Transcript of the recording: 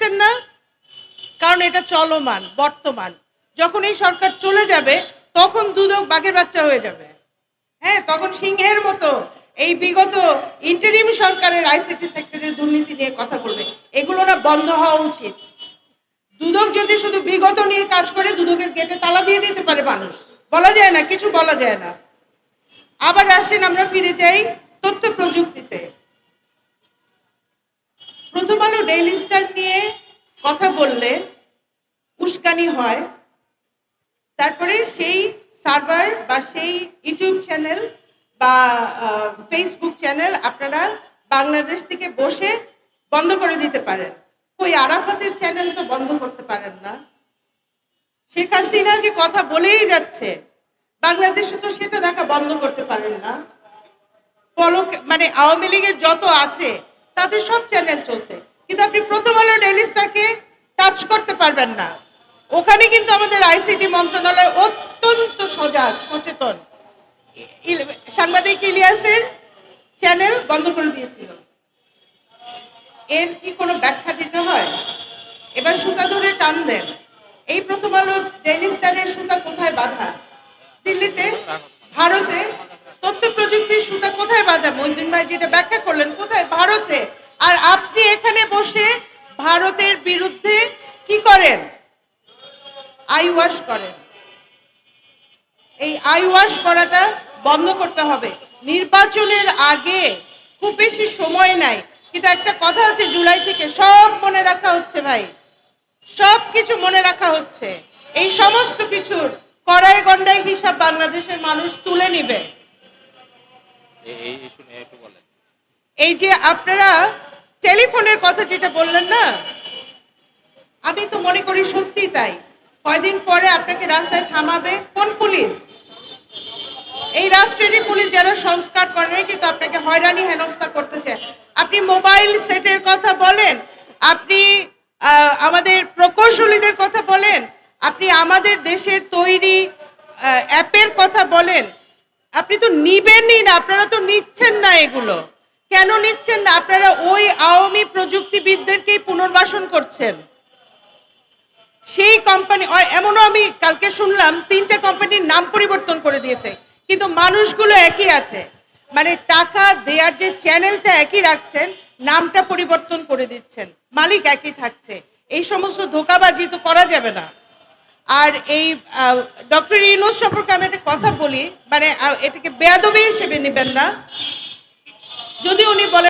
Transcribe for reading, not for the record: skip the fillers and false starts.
দেখছেন না? কারণ এটা চলমান, বর্তমান। যখন এই সরকার চলে যাবে তখন দুদক বাঘের বাচ্চা হয়ে যাবে। হ্যাঁ, তখন সিংহের মতো এই বিগত ইন্টারিম সরকারের আইসিটি সেক্টরের দুর্নীতি নিয়ে কথা বলবে। এগুলো না বন্ধ হওয়া উচিত। দুদক যদি শুধু বিগত নিয়ে কাজ করে, দুদকের গেটে তালা দিয়ে দিতে পারে মানুষ, বলা যায় না, কিছু বলা যায় না। আবার আসেন আমরা ফিরে যাই তথ্য প্রযুক্তিতে। প্রথম আলো ডেইলি স্টার নিয়ে কথা বললে উস্কানি হয়, তারপরে সেই সার্ভার বা সেই ইউটিউব চ্যানেল বা ফেসবুক চ্যানেল আপনারা বাংলাদেশ থেকে বসে বন্ধ করে দিতে পারেন। ওই আরাফাতের চ্যানেল তো বন্ধ করতে পারেন না। শেখ হাসিনা যে কথা বলেই যাচ্ছে, বাংলাদেশে তো সেটা দেখা বন্ধ করতে পারেন না। মানে আওয়ামী লীগের যত আছে তাদের সব চ্যানেল চলছে, কিন্তু আপনি প্রথম আলো ডেইলি স্টারকে টাচ করতে পারবেন না। ওখানে কিন্তু আমাদের আইসিটি মন্ত্রণালয় অত্যন্ত সজাগ, সচেতন। সাংবাদিক ইলিয়াসের চ্যানেল বন্ধ করে দিয়েছিল। এর কি কোনো ব্যাখ্যা দিতে হয়? এবার সুতা ধরে টান দেন। এই প্রথম আলো ডেইলি স্টারের সুতা কোথায় বাঁধা? দিল্লিতে, ভারতে। তথ্য প্রযুক্তির সুতা কোথায় বাঁধা? মহিউদ্দিন ভাই যেটা ব্যাখ্যা করলেন, কোথায়? ভারতে। আর আপনি এখানে বসে ভারতের বিরুদ্ধে কি করেন? আই ওয়াশ করেন। এই আই ওয়াশ করাটা বন্ধ করতে হবে। নির্বাচনের আগে খুব বেশি সময় নাই, কিন্তু একটা কথা আছে, জুলাই থেকে সব মনে রাখা হচ্ছে ভাই, সব কিছু মনে রাখা হচ্ছে। এই সমস্ত কিছুর কড়াই গন্ডাই হিসাব বাংলাদেশের মানুষ তুলে নিবে। এই যে আপনারা টেলিফোনের কথা যেটা বললেন না, আমি তো মনে করি সত্যি তাই। কয়দিন পরে আপনাকে রাস্তায় থামাবে কোন পুলিশ? এই রাষ্ট্রেরই পুলিশ যারা সংস্কার করে, কিন্তু আপনাকে হয়রানি হেনস্থা করতে চায়। আপনি মোবাইল সেটের কথা বলেন, আপনি আমাদের প্রকৌশলীদের কথা বলেন, আপনি আমাদের দেশের তৈরি অ্যাপের কথা বলেন, আপনি তো নিবেনই না। আপনারা তো নিচ্ছেন না। এগুলো কেন নিচ্ছেন না? আপনারা ওই আওয়ামী প্রযুক্তিবিদদেরকেই পুনর্বাসন করছেন। সেই কোম্পানি, এমনও আমি কালকে শুনলাম 3টা কোম্পানির নাম পরিবর্তন করে দিয়েছে, কিন্তু মানুষগুলো একই আছে। মানে টাকা দেওয়ার যে চ্যানেলটা একই রাখছেন, নামটা পরিবর্তন করে দিচ্ছেন, মালিক একই থাকছে। এই সমস্ত ধোঁকাবাজি তো করা যাবে না। আর এই ডক্টর ইউনূস সম্পর্কে আমি একটা কথা বলি, মানে এটাকে বেয়াদবি হিসেবে নেবেন না। যদি উনি বলেন